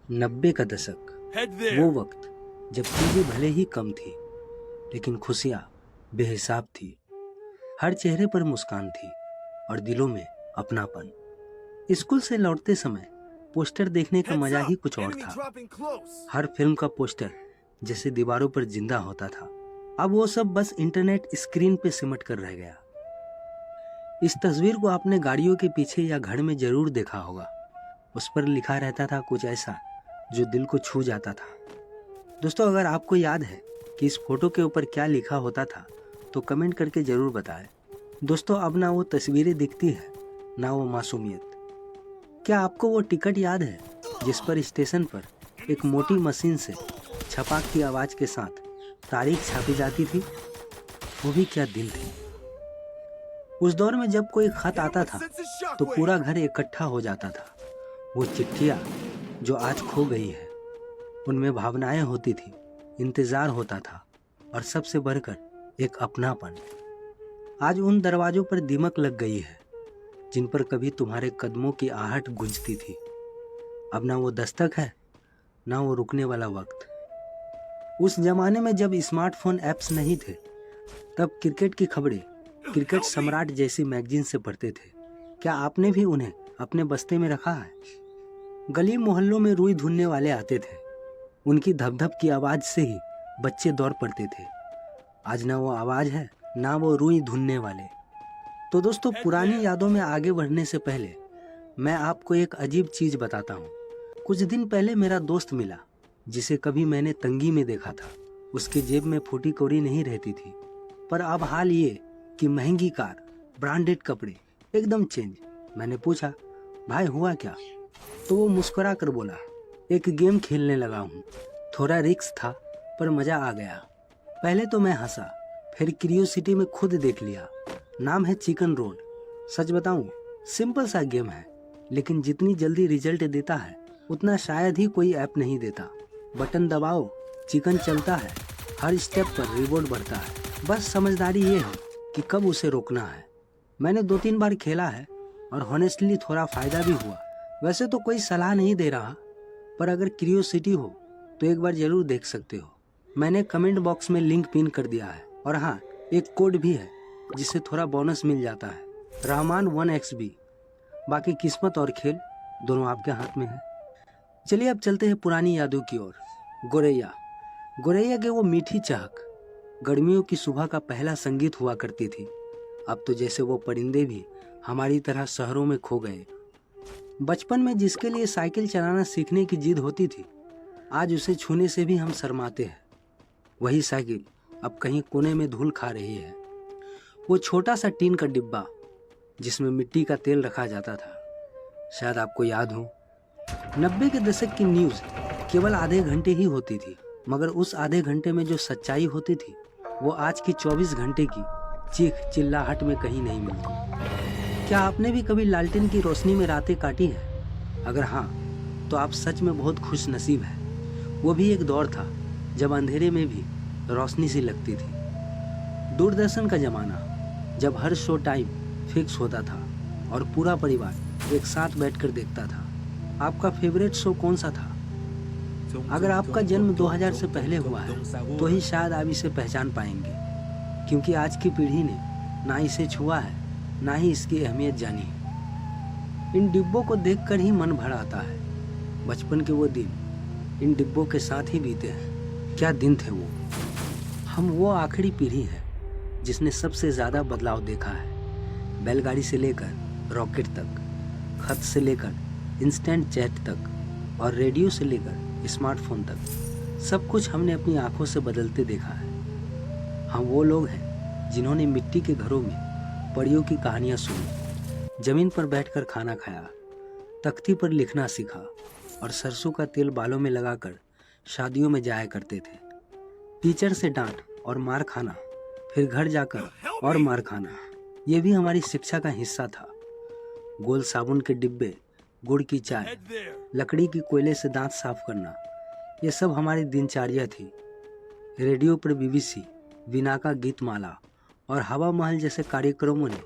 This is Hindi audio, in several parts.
90 का दशक, वो वक्त जब चीजें भले ही कम थी लेकिन खुशियाँ बेहिसाब थी। हर चेहरे पर मुस्कान थी और दिलों में अपनापन। स्कूल से लौटते समय पोस्टर देखने का मजा ही कुछ और था। हर फिल्म का पोस्टर जैसे दीवारों पर जिंदा होता था। अब वो सब बस इंटरनेट स्क्रीन पे सिमट कर रह गया। इस तस्वीर को आपने गाड़ियों के पीछे या घर में जरूर देखा होगा। उस पर लिखा रहता था कुछ ऐसा जो दिल को छू जाता था। दोस्तों, अगर आपको याद है कि इस फोटो के ऊपर क्या लिखा होता था तो कमेंट करके जरूर बताएं। दोस्तों, अब ना वो तस्वीरें दिखती है ना वो मासूमियत। क्या आपको वो टिकट याद है जिस पर स्टेशन पर एक मोटी मशीन से छपाक की आवाज के साथ तारीख छापी जाती थी? वो भी क्या दिन थे। उस दौर में जब कोई खत आता था तो पूरा घर इकट्ठा हो जाता था। वो चिट्ठियाँ जो आज खो गई है, उनमें भावनाएं होती थी, इंतजार होता था और सबसे बढ़कर एक अपनापन। आज उन दरवाजों पर दीमक लग गई है जिन पर कभी तुम्हारे कदमों की आहट गूंजती थी। अब ना वो दस्तक है ना वो रुकने वाला वक्त। उस जमाने में जब स्मार्टफोन ऐप्स नहीं थे तब क्रिकेट की खबरें क्रिकेट सम्राट जैसी मैगजीन से पढ़ते थे। क्या आपने भी उन्हें अपने बस्ते में रखा है? गली मोहल्लों में रुई धुनने वाले आते थे। उनकी धप-धप की आवाज से ही बच्चे दौड़ पड़ते थे। आज ना वो आवाज है ना वो रुई धुनने वाले। तो दोस्तों, पुरानी यादों में आगे बढ़ने से पहले मैं आपको एक अजीब चीज बताता हूँ। कुछ दिन पहले मेरा दोस्त मिला जिसे कभी मैंने तंगी में देखा था। उसके जेब में फूटी कौड़ी नहीं रहती थी, पर अब हाल ये कि महंगी कार, ब्रांडेड कपड़े, एकदम चेंज। मैंने पूछा, भाई हुआ क्या? तो वो मुस्कुरा कर बोला, एक गेम खेलने लगा हूँ। थोड़ा रिस्क था पर मजा आ गया। पहले तो मैं हंसा, फिर क्यूरियोसिटी में खुद देख लिया। नाम है चिकन रोड। सच बताऊं, सिंपल सा गेम है, लेकिन जितनी जल्दी रिजल्ट देता है उतना शायद ही कोई ऐप नहीं देता। बटन दबाओ, चिकन चलता है, हर स्टेप पर रिवॉर्ड बढ़ता है। बस समझदारी ये है कि कब उसे रोकना है। मैंने 2-3 बार खेला है और हॉनेस्टली थोड़ा फायदा भी हुआ। वैसे तो कोई सलाह नहीं दे रहा, पर अगर क्यूरियोसिटी हो तो एक बार जरूर देख सकते हो। मैंने कमेंट बॉक्स में लिंक पिन कर दिया है। और हाँ, एक कोड भी है जिससे थोड़ा बोनस मिल जाता है, रहमान 1XB। बाकी किस्मत और खेल दोनों आपके हाथ में है। चलिए अब चलते हैं पुरानी यादों की ओर। गोरैया, गोरैया के वो मीठी चहक गर्मियों की सुबह का पहला संगीत हुआ करती थी। अब तो जैसे वो परिंदे भी हमारी तरह शहरों में खो गए। बचपन में जिसके लिए साइकिल चलाना सीखने की जिद होती थी, आज उसे छूने से भी हम शर्माते हैं। वही साइकिल अब कहीं कोने में धूल खा रही है। वो छोटा सा टीन का डिब्बा जिसमें मिट्टी का तेल रखा जाता था, शायद आपको याद हो। 90 के दशक की न्यूज़ केवल आधे घंटे ही होती थी, मगर उस आधे घंटे में जो सच्चाई होती थी वो आज की 24 घंटे की चीख चिल्लाहट में कहीं नहीं मिलती। क्या आपने भी कभी लालटेन की रोशनी में रातें काटी हैं? अगर हाँ, तो आप सच में बहुत खुश नसीब हैं। वो भी एक दौर था जब अंधेरे में भी रोशनी सी लगती थी। दूरदर्शन का ज़माना, जब हर शो टाइम फिक्स होता था और पूरा परिवार एक साथ बैठकर देखता था। आपका फेवरेट शो कौन सा था? अगर आपका जन्म 2000 से पहले हुआ है तो ही शायद आप इसे पहचान पाएंगे, क्योंकि आज की पीढ़ी ने ना इसे छुआ है ना ही इसकी अहमियत जानी है। इन डिब्बों को देखकर ही मन भर आता है। बचपन के वो दिन इन डिब्बों के साथ ही बीते हैं। क्या दिन थे वो। हम वो आखिरी पीढ़ी है जिसने सबसे ज़्यादा बदलाव देखा है। बैलगाड़ी से लेकर रॉकेट तक, खत से लेकर इंस्टेंट चैट तक और रेडियो से लेकर स्मार्टफोन तक, सब कुछ हमने अपनी आंखों से बदलते देखा है। हम वो लोग हैं जिन्होंने मिट्टी के घरों में परियों की कहानियाँ सुनी, जमीन पर बैठकर खाना खाया, तख्ती पर लिखना सीखा और सरसों का तेल बालों में लगाकर शादियों में जाया करते थे। टीचर से डांट और मार खाना, फिर घर जाकर और मार खाना, ये भी हमारी शिक्षा का हिस्सा था। गोल साबुन के डिब्बे, गुड़ की चाय, लकड़ी की कोयले से दांत साफ करना, ये सब हमारी दिनचर्या थी। रेडियो पर BBC, वीणा का गीत माला और हवा महल जैसे कार्यक्रमों ने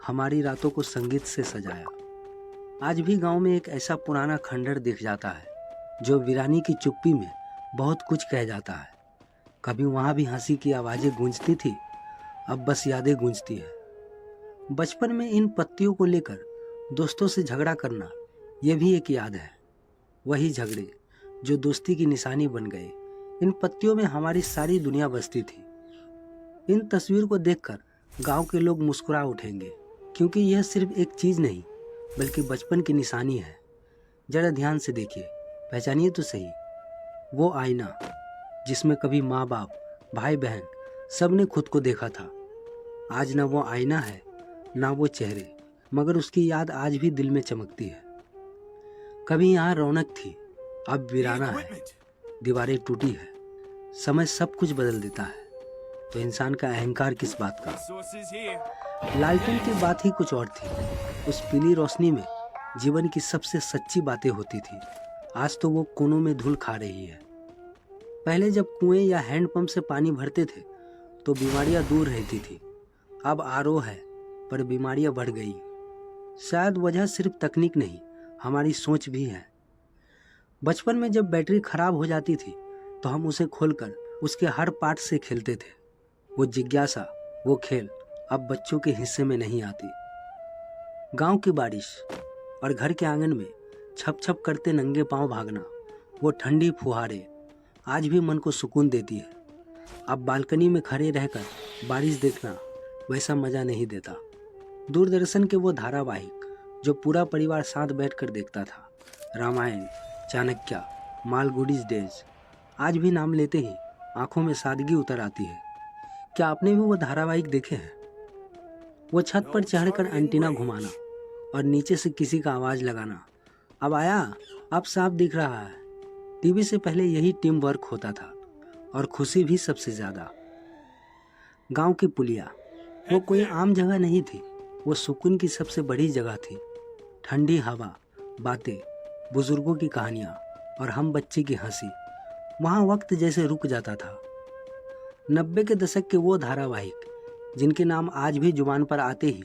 हमारी रातों को संगीत से सजाया। आज भी गांव में एक ऐसा पुराना खंडहर दिख जाता है जो वीरानी की चुप्पी में बहुत कुछ कह जाता है। कभी वहाँ भी हंसी की आवाज़ें गूंजती थी, अब बस यादें गूंजती है। बचपन में इन पत्तियों को लेकर दोस्तों से झगड़ा करना, ये भी एक याद है। वही झगड़े जो दोस्ती की निशानी बन गए। इन पत्तियों में हमारी सारी दुनिया बसती थी। इन तस्वीर को देखकर गांव के लोग मुस्कुरा उठेंगे, क्योंकि यह सिर्फ एक चीज़ नहीं बल्कि बचपन की निशानी है। जरा ध्यान से देखिए, पहचानिए तो सही। वो आईना जिसमें कभी माँ बाप, भाई बहन सब ने खुद को देखा था। आज ना वो आईना है, ना वो चेहरे, मगर उसकी याद आज भी दिल में चमकती है। कभी यहाँ रौनक थी, अब वीराना है, दीवारें टूटी है। समय सब कुछ बदल देता है, तो इंसान का अहंकार किस बात का। लालटेन की बात ही कुछ और थी। उस पीली रोशनी में जीवन की सबसे सच्ची बातें होती थी। आज तो वो कोनों में धूल खा रही है। पहले जब कुएं या हैंडपंप से पानी भरते थे तो बीमारियां दूर रहती थी। अब आरओ है, पर बीमारियां बढ़ गई। शायद वजह सिर्फ तकनीक नहीं, हमारी सोच भी है। बचपन में जब बैटरी खराब हो जाती थी तो हम उसे खोलकर उसके हर पार्ट से खेलते थे। वो जिज्ञासा, वो खेल अब बच्चों के हिस्से में नहीं आती। गांव की बारिश और घर के आंगन में छप छप करते नंगे पांव भागना, वो ठंडी फुहारें आज भी मन को सुकून देती है। अब बालकनी में खड़े रहकर बारिश देखना वैसा मज़ा नहीं देता। दूरदर्शन के वो धारावाहिक जो पूरा परिवार साथ बैठकर देखता था, रामायण, चाणक्य, मालगुडीज डेज, आज भी नाम लेते ही आंखों में सादगी उतर आती है। क्या आपने भी वो धारावाहिक देखे हैं? वो छत पर चढ़कर एंटीना घुमाना और नीचे से किसी का आवाज़ लगाना, अब आया, अब साफ दिख रहा है। टीवी से पहले यही टीम वर्क होता था, और खुशी भी सबसे ज़्यादा। गांव की पुलिया वो कोई आम जगह नहीं थी, वो सुकून की सबसे बड़ी जगह थी। ठंडी हवा, बातें, बुजुर्गों की कहानियाँ और हम बच्चे की हंसी, वहाँ वक्त जैसे रुक जाता था। 90 के दशक के वो धारावाहिक जिनके नाम आज भी जुबान पर आते ही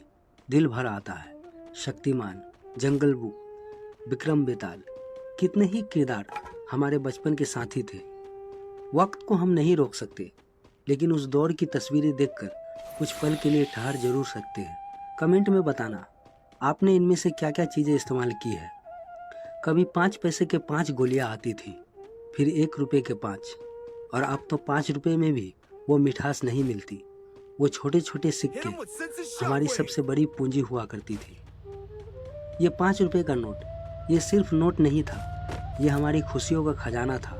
दिल भर आता है। शक्तिमान, जंगल बुक, विक्रम बेताल, कितने ही किरदार हमारे बचपन के साथी थे। वक्त को हम नहीं रोक सकते, लेकिन उस दौर की तस्वीरें देखकर कुछ पल के लिए ठहर जरूर सकते हैं। कमेंट में बताना आपने इनमें से क्या क्या चीज़ें इस्तेमाल की है। कभी 5 पैसे के 5 गोलियां आती थी, फिर 1 रुपये के 5, और अब तो 5 रुपये में भी वो मिठास नहीं मिलती। वो छोटे छोटे सिक्के हमारी सबसे बड़ी पूंजी हुआ करती थी। ये 5 रुपये का नोट, ये सिर्फ नोट नहीं था, ये हमारी खुशियों का खजाना था।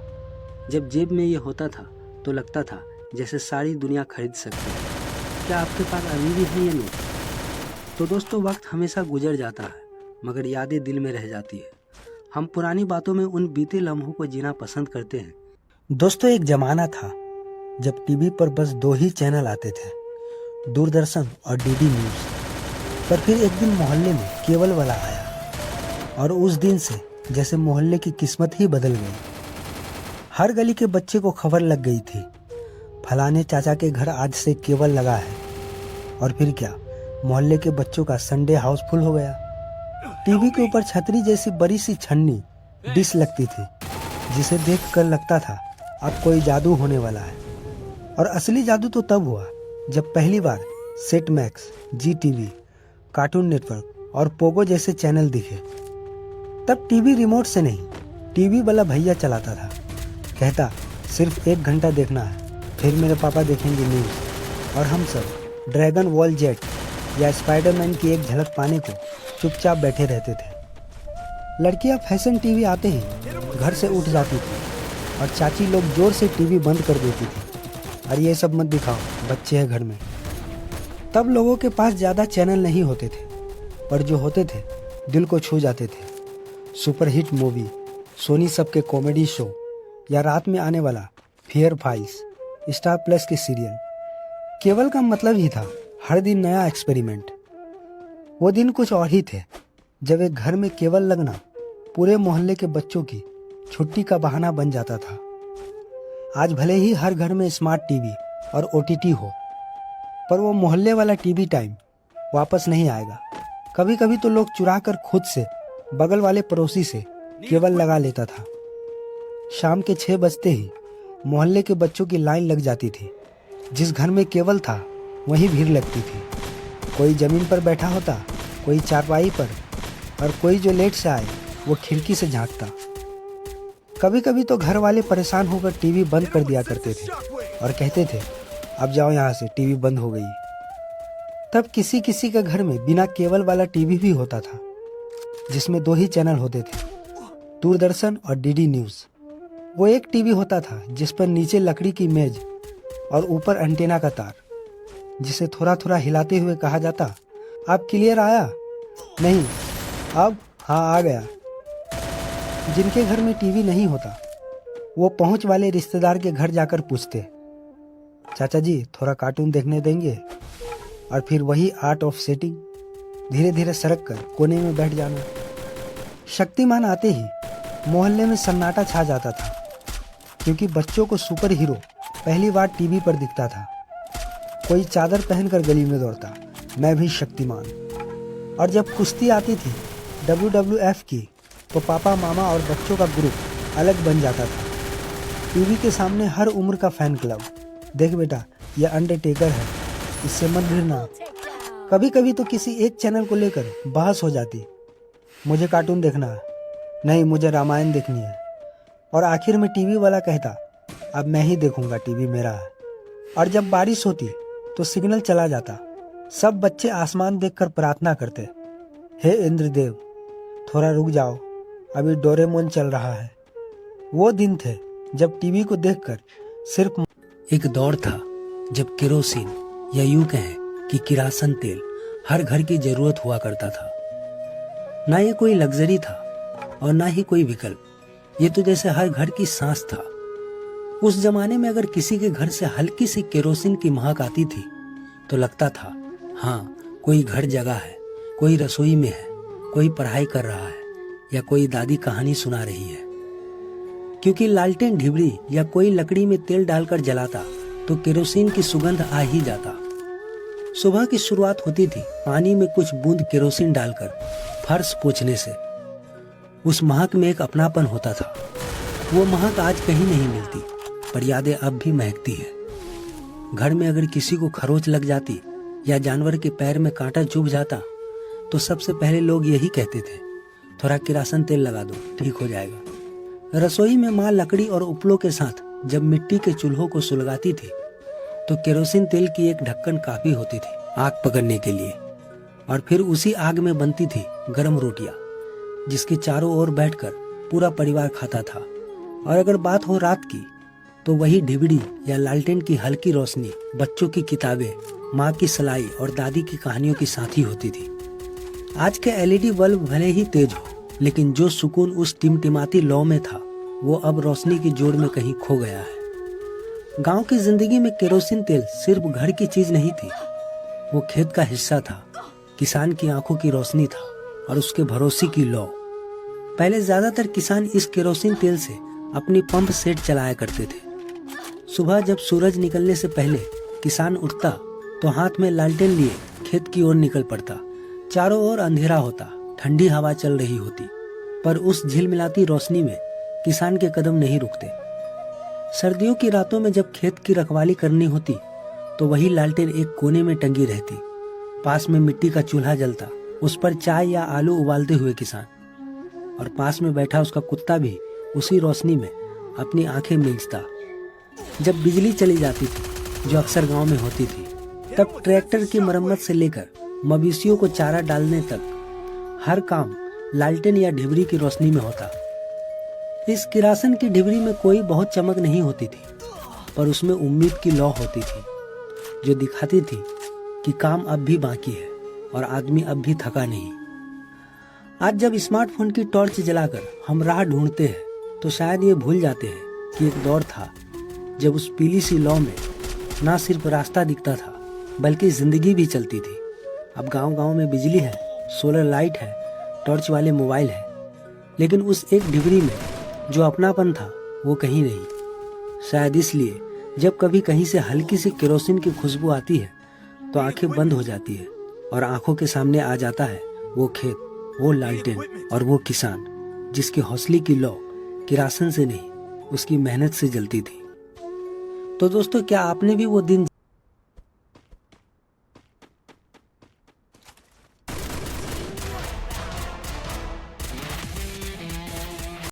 जब जेब में ये होता था तो लगता था जैसे सारी दुनिया खरीद सकते हैं। क्या आपके पास अभी भी है ये नोट? तो दोस्तों, वक्त हमेशा गुजर जाता है, मगर यादें दिल में रह जाती है। हम पुरानी बातों में उन बीते लम्हों को जीना पसंद करते हैं। दोस्तों, एक जमाना था जब टीवी पर बस 2 ही चैनल आते थे, दूरदर्शन और डीडी न्यूज़। पर फिर एक दिन मोहल्ले में केबल वाला आया, और उस दिन से जैसे मोहल्ले की किस्मत ही बदल गई। हर गली के बच्चे को खबर लग गई थी, फलाने चाचा के घर आज से केबल लगा है। और फिर क्या, मोहल्ले के बच्चों का संडे हाउसफुल हो गया। टीवी के ऊपर छतरी जैसी बड़ी सी छन्नी डिश लगती थी, जिसे देखकर लगता था अब कोई जादू होने वाला है। और असली जादू तो तब हुआ जब पहली बार सेट मैक्स, जी टीवी, कार्टून नेटवर्क और पोगो जैसे चैनल दिखे। तब टीवी रिमोट से नहीं, टीवी वाला भैया चलाता था। कहता सिर्फ 1 घंटा देखना है, फिर मेरे पापा देखेंगे न्यूज़, और हम सब ड्रैगन वॉल जेट या स्पाइडरमैन की एक झलक पाने को चुपचाप बैठे रहते थे। लड़कियां फैशन टीवी आते ही घर से उठ जाती थी, और चाची लोग जोर से टीवी बंद कर देती थी। और ये सब मत दिखाओ, बच्चे हैं घर में। तब लोगों के पास ज़्यादा चैनल नहीं होते थे, पर जो होते थे दिल को छू जाते थे। सुपरहिट मूवी, सोनी सब के कॉमेडी शो, या रात में आने वाला फेयर फाइल्स, स्टार प्लस के सीरियल। केबल का मतलब ही था हर दिन नया एक्सपेरिमेंट। वो दिन कुछ और ही थे जब एक घर में केबल लगना पूरे मोहल्ले के बच्चों की छुट्टी का बहाना बन जाता था। आज भले ही हर घर में स्मार्ट टीवी और ओटीटी हो, पर वो मोहल्ले वाला टीवी टाइम वापस नहीं आएगा। कभी कभी तो लोग चुरा कर खुद से बगल वाले पड़ोसी से केबल लगा लेता था। शाम के 6 बजते ही मोहल्ले के बच्चों की लाइन लग जाती थी। जिस घर में केबल था वहीं भीड़ लगती थी। कोई जमीन पर बैठा होता, कोई चारपाई पर, और कोई जो लेट से आए वो खिड़की से झांकता। कभी कभी तो घर वाले परेशान होकर टीवी बंद कर दिया करते थे और कहते थे, अब जाओ यहाँ से, टीवी बंद हो गई। तब किसी किसी के घर में बिना केबल वाला टीवी भी होता था, जिसमें 2 ही चैनल होते थे, दूरदर्शन और डीडी न्यूज़। वो एक टीवी होता था जिस पर नीचे लकड़ी की मेज और ऊपर एंटेना का तार, जिसे थोड़ा थोड़ा हिलाते हुए कहा जाता, आप क्लियर आया? नहीं, अब हाँ आ गया। जिनके घर में टीवी नहीं होता वो पहुंच वाले रिश्तेदार के घर जाकर पूछते, चाचा जी थोड़ा कार्टून देखने देंगे? और फिर वही आर्ट ऑफ सेटिंग, धीरे धीरे सरक कर कोने में बैठ जाना। शक्तिमान आते ही मोहल्ले में सन्नाटा छा जाता था, क्योंकि बच्चों को सुपर हीरो पहली बार टीवी पर दिखता था। कोई चादर पहनकर गली में दौड़ता, मैं भी शक्तिमान। और जब कुश्ती आती थी WWF की, तो पापा मामा और बच्चों का ग्रुप अलग बन जाता था। टीवी के सामने हर उम्र का फैन क्लब, देख बेटा ये अंडरटेकर है, इससे मत भिड़ना। कभी कभी तो किसी एक चैनल को लेकर बहस हो जाती, मुझे कार्टून देखना है, नहीं मुझे रामायण देखनी है। और आखिर में टीवी वाला कहता, अब मैं ही देखूंगा, टीवी मेरा है। और जब बारिश होती तो सिग्नल चला जाता। सब बच्चे आसमान देखकर प्रार्थना करते, हे इंद्रदेव थोड़ा रुक जाओ, अभी डोरेमोन चल रहा है। वो दिन थे जब टीवी को देखकर सिर्फ एक दौर था जब केरोसिन या यूं कहें कि किरासन तेल हर घर की जरूरत हुआ करता था। ना ये कोई लग्जरी था और ना ही कोई विकल्प, ये तो जैसे हर घर की सांस था। उस जमाने में अगर किसी के घर से हल्की सी केरोसिन की महक आती थी तो लगता था हाँ कोई घर जगा है, कोई रसोई में है, कोई पढ़ाई कर रहा है या कोई दादी कहानी सुना रही है। क्योंकि लालटेन ढिबरी या कोई लकड़ी में तेल डालकर जलाता तो केरोसिन की सुगंध आ ही जाता। सुबह की शुरुआत होती थी पानी में कुछ बूंद केरोसिन डालकर फर्श पोंछने से। उस महक में एक अपनापन होता था। वो महक आज कहीं नहीं मिलती, पर यादें अब भी महकती है। घर में अगर किसी को खरोच लग जाती या जानवर के पैर में कांटा चुभ जाता तो सबसे पहले लोग यही कहते थे, थोड़ा किरासन तेल लगा दो, ठीक हो जाएगा। रसोई में माँ लकड़ी और उपलों के साथ जब मिट्टी के चूल्हों को सुलगाती थी तो केरोसिन तेल की एक ढक्कन काफी होती थी आग पकड़ने के लिए। और फिर उसी आग में बनती थी गरम रोटियां, जिसके चारों ओर बैठकर पूरा परिवार खाता था। और अगर बात हो रात की तो वही ढिबड़ी या लालटेन की हल्की रोशनी बच्चों की किताबें, माँ की सलाई और दादी की कहानियों की साथी होती थी। आज के LED बल्ब भले ही तेज हो, लेकिन जो सुकून उस टिमटिमाती लौ में था वो अब रोशनी की जोड़ में कहीं खो गया है। गांव की जिंदगी में केरोसिन तेल सिर्फ घर की चीज नहीं थी, वो खेत का हिस्सा था, किसान की आंखों की रोशनी था और उसके भरोसे की लौ। पहले ज्यादातर किसान इस केरोसिन तेल से अपनी पंप सेट चलाया करते थे। सुबह जब सूरज निकलने से पहले किसान उठता तो हाथ में लालटेन लिए खेत की ओर निकल पड़ता। चारों ओर अंधेरा होता, ठंडी हवा चल रही होती, पर उस झिलमिलाती रोशनी में किसान के कदम नहीं रुकते। सर्दियों की रातों में जब खेत की रखवाली करनी होती तो वही लालटेन एक कोने में टंगी रहती। पास में मिट्टी का चूल्हा जलता, उस पर चाय या आलू उबालते हुए किसान, और पास में बैठा उसका कुत्ता भी उसी रोशनी में अपनी आंखें मींचता। जब बिजली चली जाती थी, जो अक्सर गांव में होती थी, तब ट्रैक्टर की मरम्मत से लेकर मवेशियों को चारा डालने तक हर काम लालटेन या ढिबरी की रोशनी में होता। इस किरासन की ढिबरी में कोई बहुत चमक नहीं होती थी, पर उसमें उम्मीद की लौ होती थी, जो दिखाती थी कि काम अब भी बाकी है और आदमी अब भी थका नहीं। आज जब स्मार्टफोन की टॉर्च जलाकर हम राह ढूंढते हैं तो शायद ये भूल जाते हैं कि एक दौर था जब उस पीली सी लौ में ना सिर्फ रास्ता दिखता था बल्कि जिंदगी भी चलती थी। अब गांव-गांव में बिजली है, सोलर लाइट है, टॉर्च वाले मोबाइल है, लेकिन उस एक ढिबरी में जो अपनापन था वो कहीं नहीं। शायद इसलिए जब कभी कहीं से हल्की सी केरोसिन की खुशबू आती है तो आंखें बंद हो जाती है और आंखों के सामने आ जाता है वो खेत, वो लालटेन और वो किसान जिसके हौसले की लौ किरासन से नहीं उसकी मेहनत से जलती थी। तो दोस्तों, क्या आपने भी वो दिन